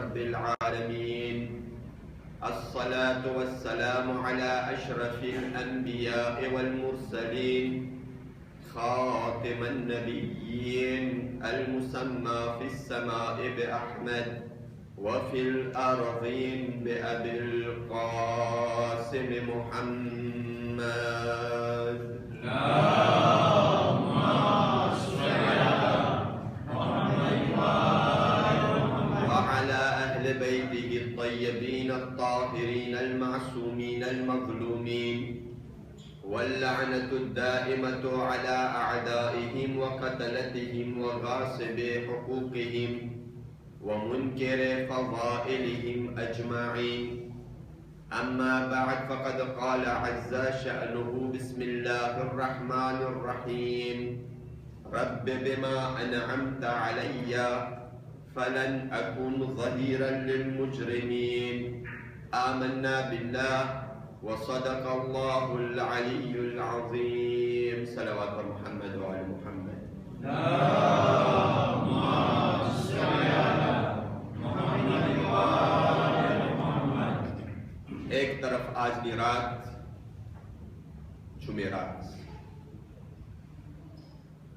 रब्बिल आलमीन। अस्सलातु वस्सलामु अला अशरफिल अंबियाء वल मुरसलीन खातिमन नबिय्यीन अल मुसम्मा फिस समाए बिअहमद व फिल अर्ज़ीन बिअबिल क़ासिम मुहम्मद। الطاهرين المعصومين المظلومين واللعنة الدائمة على أعدائهم وقتلتهم وغاصبي حقوقهم ومنكر فضائلهم أجمعين. أما بعد فقد قال عز شأنه بسم الله الرحمن الرحيم رب بما أنعمت علي فلن أكون ظهيرا للمجرمين. آمنا بالله وصدق الله العلي العظيم. صلوات محمد وعلى محمد. اللهم صل على محمد وعلى محمد. एक तरफ आज की रात जुमेरात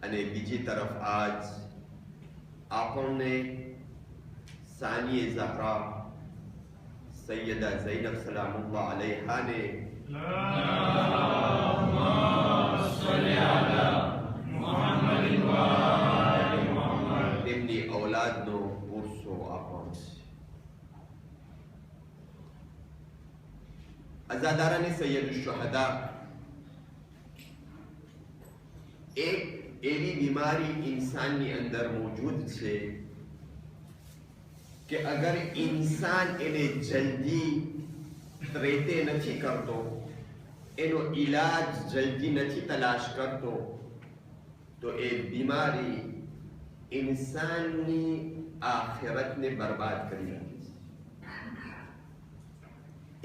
અને બીજી તરફ આજ આપણને સાનિએ ઝહરા સૈયદા ઝૈનબ સલામુલ્લાહ અલૈહા ને તેમની ઔલાદનો ઉર્સો આપણો છે. અઝાદારાને સૈયદુશ શુહદા એક એવી બીમારી इंसानની અંદર મોજૂદ છે કે અગર इंसान એને જલ્દી ટ્રીટ નથી કરતો, એનો ઈલાજ જલ્દી નથી તલાશ કરતો, તો એ બીમારી इंसानની આખિરતને બરબાદ કરી નાખે છે.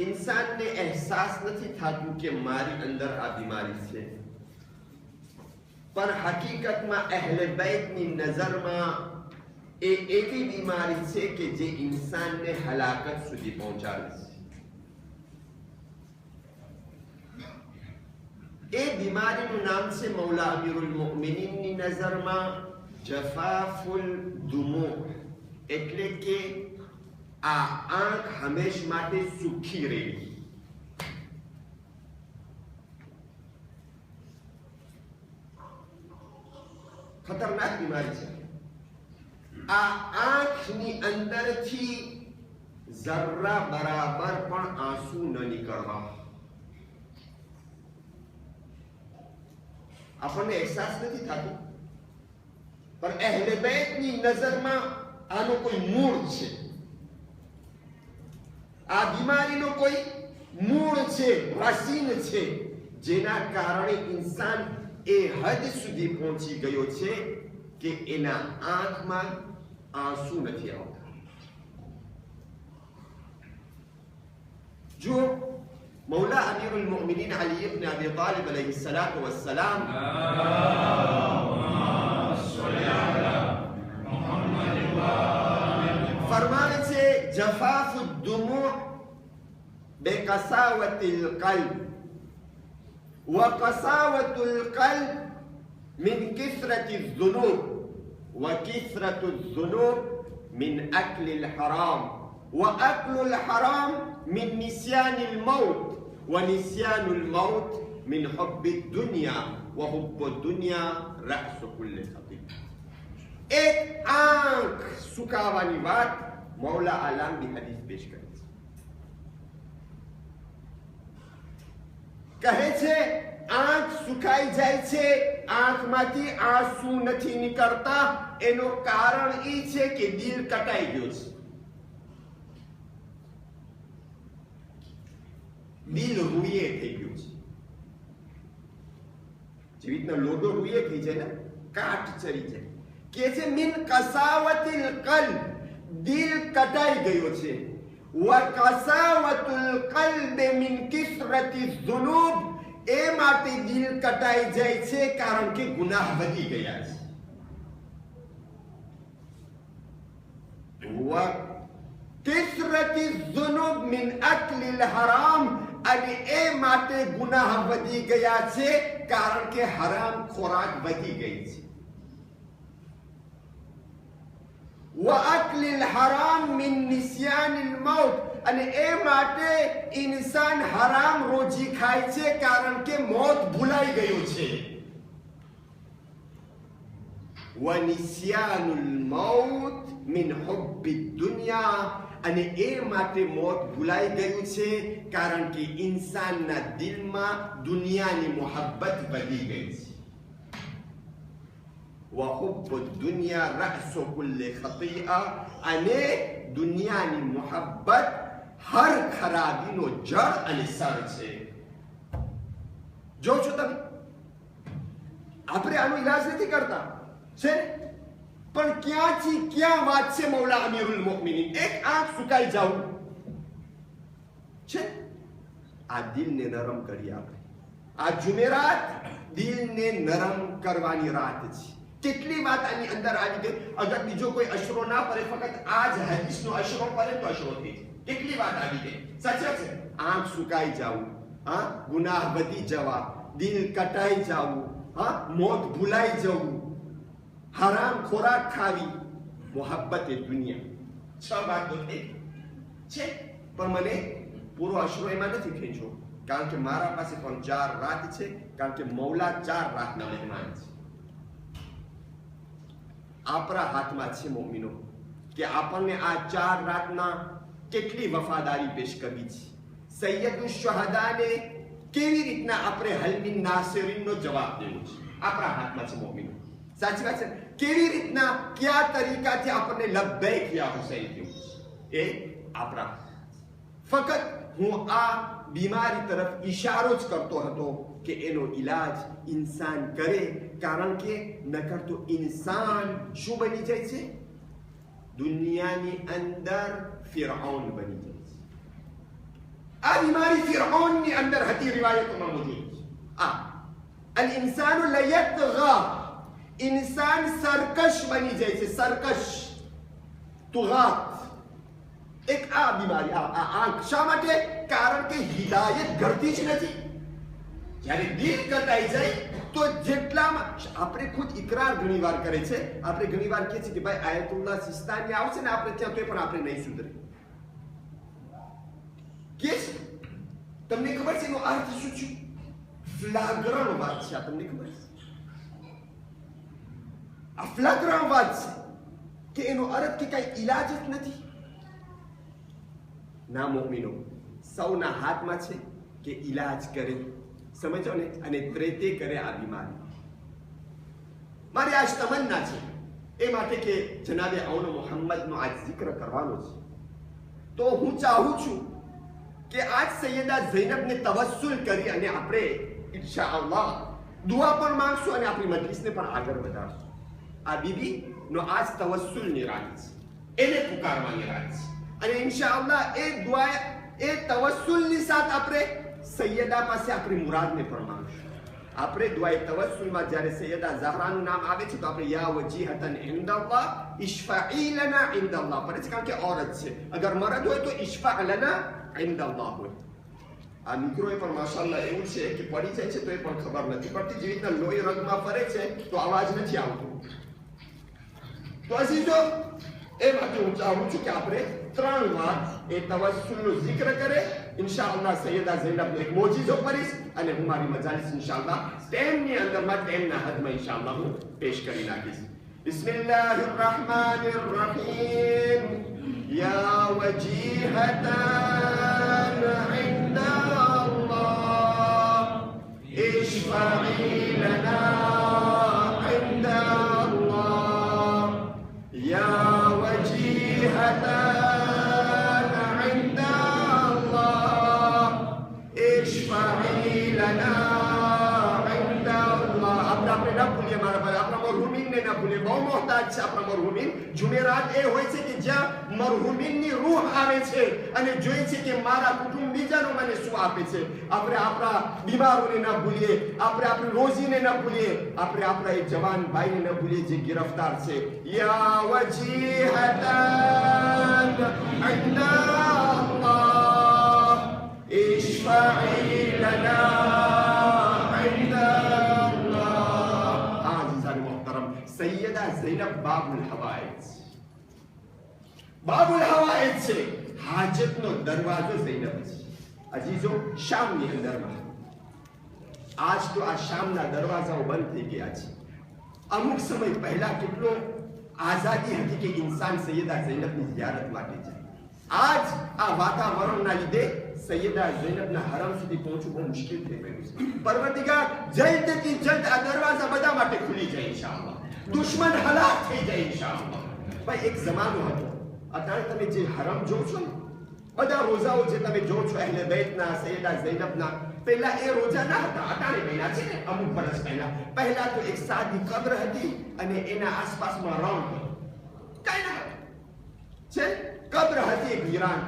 इंसानને અહેસાસ નથી થતું કે મારી અંદર આ બીમારી છે, पर हकीकत में अहले बैत की नजर में एक ही बीमारी है कि जे इंसान ने हलाकत सुधी पहुंचाड़े छे. ए बीमारी नु नाम से मौला अमीरुल मोमिनीन ની नजर में जफाफुल दुमू એટલે કે આ આંખ હંમેશ માટે સુખી રહી. खतरनाक बीमारी है. आ आंखनी अंदरथी जर्रा बराबर पण आंसू न निकळवा. આપણને અહેસાસ નથી થતો, પણ અહેલે બેતની નજરમાં આનો કોઈ મૂળ છે, આ બીમારીનો કોઈ મૂળ છે, રસીન છે, જેના કારણે ઇન્સાન એ હદ સુધી પહોંચી ગયો છે કે એના આંખમાં આંસુ નથી આવતા. જો मौला अमीरुल मोमिनीन अली इब्न अबी तालिब अलैहिस्सलातु वस्सलाम फरमाने से जफाफुद दुमू बेकसावतिल कल्ब وقساوة القلب من كثرة الذنوب وكثرة الذنوب من أكل الحرام وأكل الحرام من نسيان الموت ونسيان الموت من حب الدنيا وحب الدنيا رأس كل خطيئة. एक आंख सुखावानी बात मौला आलम भी हदीस पेश करे કહે છે આંખ સુકાઈ જાય છે, આંખમાંથી આંસુ નથી નીકળતા, એનો કારણ એ છે કે દિલ કટાઈ ગયો છે. દિલ રૂએ થઈ ગયું છે. જેવી રીતના લોડો રૂએ થઈ જાય ને, કાટ ચરી જાય. કે છે મિન કસાવતિલ કલ્બ, દિલ કટાઈ ગયો છે. वकसावतुल कल्ब मिन किसरति ज़ुनूब, ए माटे दिल कटाई जाय छे कारण के गुनाह वधी गया छे. કિસરતી ઝુનુબ મિન અકલિલ હરામ, અને એ માટે ગુનાહ વધી ગયા છે કારણ કે હરામ ખોરાક વધી ગઈ છે. وأكل الحرام من نسيان الموت, અને એ માટે ઇન્સાન હરામ રોજી ખાય છે કારણ કે મોત ભૂલાઈ ગયું છે. وَنِسْيَانُ الْمَوْتِ مِنْ حُبِّ الدُّنْيَا, અને એ માટે મોત ભૂલાઈ ગયું છે કારણ કે ઇન્સાનના દિલમાં દુનિયાની મોહબ્બત વધી ગઈ છે. وحب الدنيا رأس كل خطيئة, અને દુનિયાની મોહબ્બત હર ખરાબીનો જડ અને સર છે. જો છો તમે, આપણે આનો ઈલાજ નથી કરતા છે, પણ ક્યાંથી ક્યાં વાત છે મૌલા અમીરુલ મુઅમિનીન. એક આંખ સુકાઈ જાવું છે. આ દિલને નરમ કરી આપણે. આ જુમેરાત દિલને નરમ કરવાની રાત છે. કેટલી વાત આની અંદર આવી ગઈ. અગર બીજો કોઈ અશરો ના પડે, ફક્ત આ જ હદીસનો અશરો પડે તો અશરો થઈ જાય. કેટલી વાત આવી ગઈ. સાચા છે. આંખ સુકાઈ જાવું, હા, ગુનાહ વધી જવા, દિલ કટાઈ જાવું, હા, મોત ભૂલાઈ જવું, હરામ ખોરાક ખાવી, મોહબ્બત એ દુનિયા. 6 વાતો થઈ છે, પણ મને પૂરો અશરો એમાં નથી ખેંચવો, કારણ કે મારા પાસે પણ 4 રાત છે, કારણ કે મૌલા 4 રાતના મહેમાન છે. આપણા હાથમાં છે મોમિનો કે આપણને આ 4 રાતના કેટલી વફાદારી પેશ કરવી છે. સૈયદુશ શુહદાને કેવી રીતના આપણે હલમિન નાસિરીનનો જવાબ દેવો છે, આપણા હાથમાં છે મોમિનો. સાચી વાત છે. કેવી રીતના કયા તરીકાથી આપણને લબ્બૈક યા હુસૈન કહેવું છે, એ આપણા. ફક્ત હું આ બીમારી તરફ ઈશારો જ કરતો હતો કે એનો ઈલાજ ઇન્સાન કરે, કારણ કે નકર તો ઇન્સાન શું બની જાય છે? દુનિયાની અંદર ફિરഔન બની જાય છે. આ બીમારી ફિરૌનની અંદર હતી, રિવાયતોમાં મોજૂદ છે. અલ ઇન્સાન લયતગા, ઇન્સાન સરકશ બની જાય છે. સરકશ, તુગાત. એક આ બીમારી, આ આંખ. શા માટે? કારણ કે હિદાયત ઘડતી જ નથી. જ્યારે દિલ કટાઈ જાય તો જેટલામાં આપણે ખુદ ઇકરાર ઘણીવાર કરે છે. આપણે ઘણીવાર કહે છે કે ભાઈ આયતુલ્લાહ સિસ્તાની આવશે ને આપણે ત્યાં, તો પણ આપણે નહીં સુધરે. કે તમને ખબર છે એનો અર્થ શું છે? ફ્લાગ્રન્ટ વાત છે. આ તમને ખબર છે? આ ફ્લાગ્રન્ટ વાત છે કે એનો અર્થ કે કઈ ઈલાજ જ નથી. ના મોમિનો, સૌના હાથમાં છે કે ઈલાજ કરે, સમજો ને, અને ત્રેતે કરે આ બીમારી. મારી આજ તમન્ના છે એ માટે કે જનાબે આઉનો મોહમ્મદનો આજ જિક્ર કરવાનો છે, તો હું ચાહું છું કે આજ સૈયદા ઝૈનબને તવસ્સુલ કરી અને આપણે ઇન્શાઅલ્લાહ દુઆ પણ માંગશું અને આપણી મજલિસને પણ આગળ વધારશું. આ બીબીનો આજ તવસ્સુલની રાત છે, એને પુકારવાની રાત છે. અને ઇન્શાઅલ્લાહ એ દુઆ, એ તવસ્સુલની સાથે આપણે સૈયદા પાસે આપણી મુરાદને પણ માંગશું. આપણે દુઆએ તવસ્સુલમાં જ્યારે સૈયદા ઝહરાનું નામ આવે છે તો આપણે યા વજીહતન ઇન્દલ્લાહ ઇશ્ફાઈ લના ઇન્દલ્લાહ પડે છે, કારણ કે औरत છે. અગર મરદ હોય તો ઇશ્ફા લના ઇન્દલ્લાહ હોય. આ દીકરોએ પણ માશાઅલ્લાહ એવું છે કે પડી જાય છે તો એ પણ ખબર નથી પડતી. જેવી રીતના લોહી રંગમાં ફરે છે તો અવાજ નથી આવતો. તો અઝીઝો, એ માટે હું ચાહું છું કે આપણે 3 વાર એ તવસ્સુલનો જિક્ર કરે. ઇન્શાઅલ્લાહ સૈયદા ઝૈનબનો એક મોજીઝો કરીશ અને હું મારી મજાલિસ ઇન્શાઅલ્લાહ તેમની અંદરમાં તેમના હદમાં ઇન્શાઅલ્લાહ હું પેશ કરી નાખીશ. બિસ્મિલ્લાહિર રહમાનિર રહીમ. યા વજીહતન ઇન્દલ્લાહ ઇશ્ફાઈ લના ઇન્દલ્લાહ. યા વજીહતન આપણે ના ભૂલીએ મારા ભાઈ, આપણા મરહુમી મરહુમીનને ન ભૂલે. બહુ મોહતાજ છે આપણા મરહુમીન. જુમેરાત એ હોય છે કે જ્યાં મરહુમીનની રૂહ આવે છે અને જોઈએ છે કે મારા કુટુંબ બીજાનો મને શું આપે છે. આપણે આપણા બીમારોને ન ભૂલીએ, આપણે આપણી રોજીને ન ભૂલીએ, આપણે આપણા એક જવાન ભાઈને ન ભૂલીએ જે ગિરફ્તાર છે. યા વજીહતન અલ્લાહ ઇશ્ફાઈ લના ઇન્દલ્લાહ. આઝીઝાન મોહતરમ, સૈયદા ઝૈનબ બાબુલ હવાઈજ. બાબુલ હવાઈજ છે, હાજતનો દરવાજો ઝૈનબ છે. અજીજો, શામની અંદરમાં આજ તો આ શામના દરવાજાઓ બંધ થઈ ગયા છે. અમુક સમય પહેલા કેટલો આઝાદી હતી કે ઇન્સાન સૈયદા ઝૈનબની ઝિયારત માટે જાય. આજ આ વાતાવરણના લીધે સૈયદા ઝૈનબના હરમ સુધી પહોંચવું બહુ મુશ્કેલ થઈ ગયું છે. પરવરદિગાર જલ્દથી જલ્દ આ દરવાજા બધા માટે ખુલી જાય ઇન્શાઅલ્લાહ. દુશ્મન હલાક થઈ જાય ઇન્શાઅલ્લાહ. ભાઈ એક જમાનો હતો, અત્યારે તમે જે હરમ જો છો ને, બધા રોજાઓ જે તમે જો છો અહેલે બેતના, સૈયદા ઝૈનબના, પહેલા એ રોજા ના હતા, અટાણે બન્યા છે ને અમુક વર્ષ પહેલા તો એક સાદી કબ્ર હતી અને એના આસપાસમાં રણ હતો. કઈ ના છે, કબ્ર હતી એક વીરાન.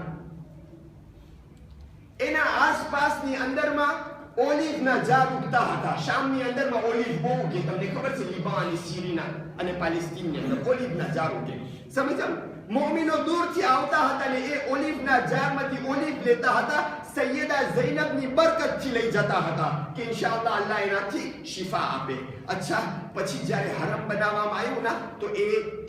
એના આસપાસની અંદરમાં ઓલિવના ઝાડ ઉગતા હતા. શામની અંદરમાં ઓલિવ બહુ ઉગે, તમને ખબર છે, લિબાન, સિરીના અને પાલેસ્તીનની અંદર ઓલિવના ઝાડ ઉગે. સમજ્યા? મોમિનો દૂરથી આવતા હતા ને એ ઓલિવના ઝાડમાંથી ઓલિવ લેતા હતા, સૈયદા ઝૈનબની બરકતથી લઈ જતા હતા કે ઇન્શાઅલ્લાહ અલ્લાહ એનાથી શિફા આપે. અચ્છા, પછી જ્યારે હરમ બનાવવામાં આવ્યું ના, તો એ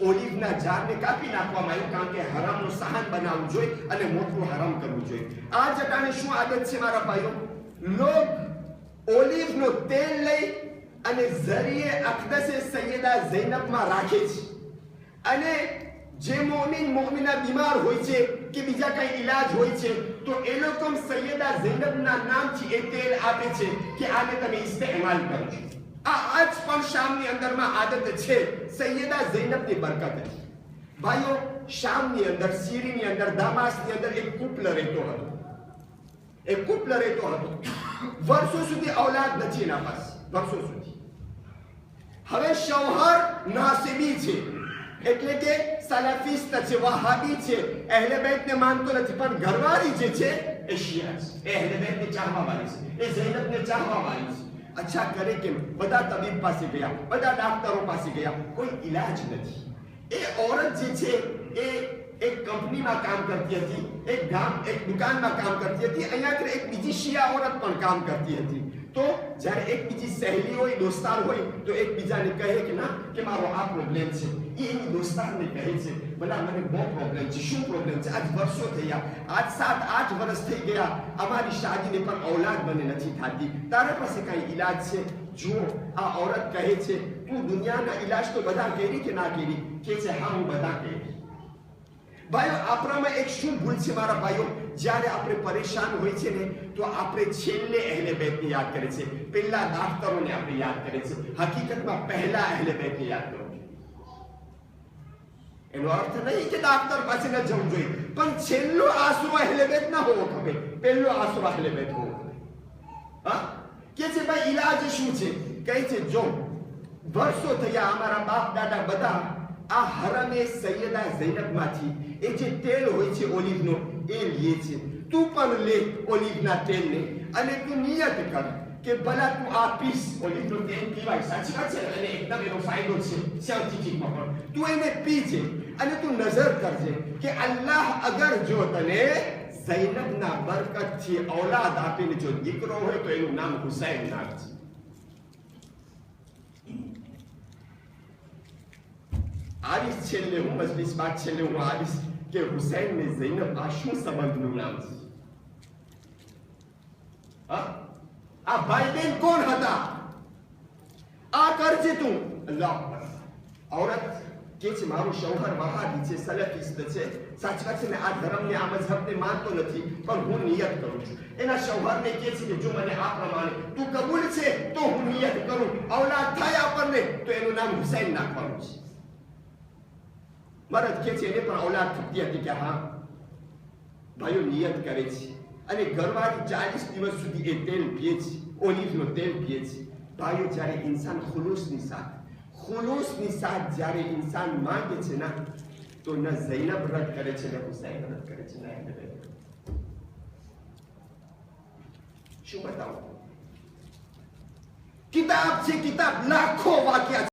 ઓલિવના ઝાડને કાપી નાખવામાં આવ્યું, કારણ કે હરમનું સહાન બનાવવું જોઈએ અને મોટું હરમ કરવું જોઈએ. આ જટાણે શું આદત છે મારા ભાઈઓ? લોક ઓલિવનો તેલ લઈ અને ઝરીએ અકદસે સૈયદા ઝૈનબમાં રાખે છે અને જે મોમિના બીમાર હોય છે કે બીજા કઈ ઈલાજ હોય છે તો એ લોકો સૈયદા ઝૈનબના નામથી એ તેલ આપે છે કે આને તમે ઇસ્તેમાલ કરો. આ આજ પણ શામની અંદરમાં આદત છે. સૈયદા ઝૈનબની બરકત છે. ભાઈઓ, શામની અંદર, સિરીની અંદર, દામાસની અંદર એક કુપલ રહેતો હતો. એક કુપલ રહેતો હતો. વર્ષો સુધી ઔલાદ નથી એના પાસે, વર્ષો સુધી. હવે શૌહર નાસિબી છે, એટલે કે સલાફિસ્ટ છે, વહાબી છે, અહેલે બેતને માનતો નથી, પણ ઘરવાળી જે છે એ શિયા છે, એ અહેલે બેતને ચાહવા વાળી છે, એ ઝૈનબને ચાહવા વાળી છે. અચ્છા, કરે કેમ? બધા તબીબ પાસે ગયા, બધા ડાક્ટરો પાસે ગયા, કોઈ ઈલાજ નથી. એ औरत જે છે એ એક કંપનીમાં કામ કરતી હતી, એક દુકાનમાં કામ કરતી હતી. અહીંયા એક બીજી શિયા औरत પણ કામ કરતી હતી. તો જ્યારે એક બીજી સહેલી હોય, દોસ્તાર હોય, તો એકબીજાને કહે કે ના કે મારો આ પ્રોબ્લેમ છે. એની દોસ્તારને કહે છે, ભલા મને બહુ પ્રોબ્લેમ છે. શું પ્રોબ્લેમ છે? આજ વર્ષો થયા, આજ 7-8 વર્ષ થઈ ગયા, અમારી શાદીને પણ ઔલાદ મને નથી થતી. તારા પાસે કઈ ઈલાજ છે? જો આ औरत કહે છે, તું દુનિયાના ઈલાજ તો બધા કરી કે ના કરી? કે છે હા, હું બધા કરી. ભાઈઓ, આપણામાં એક શું ભૂલ છે મારા ભાઈઓ? જ્યારે આપણે પરેશાન હોય છે ને, તો આપણે છેલ્લે અહેલે બેતને યાદ કરે છે, પહેલા ડાક્ટરોને આપણે યાદ કરે છે. હકીકતમાં પહેલા અહેલે બેતને યાદ કરો. એનો અર્થ નહીં કે ડાક્ટર પાસે ન જવું જોઈએ, પણ છેલ્લો આશરો અહેલે બેત ના હોવો ખપે, પહેલો આશરો અહેલે બેત હોવો ખપે. હા, કે છે ભાઈ ઈલાજ શું છે? કહે છે જો વર્ષો થયા, અમારા બાપ દાદા બધા આ હરમે સૈયદા ઝૈનબમાંથી એ જે તેલ હોય છે ઓલિવનો, એ લે છે. તું પણ લે ઓલિવના તેલને અને તું નિયત કર કે ભલા તું આ પીસ. ઓલિવનું તેલ પીવાય, સાચી વાત છે, અને એકદમ એનો ફાયદો છે સાયન્ટિફિકમાં પણ. તું એને પીજે અને તું નજર કરજે કે અલ્લાહ અગર જો તને ઝૈનબના બરકતથી ઔલાદ આપીને જો દીકરો હોય તો એનું નામ હુસૈન નાખજે. આવીશ છેલ્લે હું મજલિસ બાદ છેલ્લે હું આવીશ કે હુસૈન ને ઝૈનબ આ શું સંબંધનું નામ છે? આ ભાઈ બેન કોણ હતા? આ કરજે તું. અલ્લાહ અકબર. औरत કે છે મારું શૌહર વહાબી છે, સલફિસ્ટ છે, સાચી વાત છે ને, આ ધર્મને, આ મઝહબને માનતો નથી, પણ હું નિયત કરું છું. એના શૌહરને કહે છે કે જો મને આ પ્રમાણે તું કબૂલ છે તો હું નિયત કરું, ઔલાદ થાય આપણને તો એનું નામ હુસૈન નાખવાનું છે. મરદ કે છે એને પણ ઔલાદ થતી હતી કે હા. ભાઈઓ નિયત કરે છે અને ઘરવાળી 40 દિવસ સુધી એ તેલ પીએ છે, ઓલિવનો તેલ પીએ છે. ભાઈઓ, જ્યારે ઇન્સાન ખુલૂસની સાથે, ખુલૂસની સાથ જ્યારે ઇન્સાન માંગે છે ને તો ન ઝૈનબ રદ કરે છે ને હુસૈન રદ કરે છે ના શું બતાવું કિતાબ છે કિતાબ લાખો વાક્યા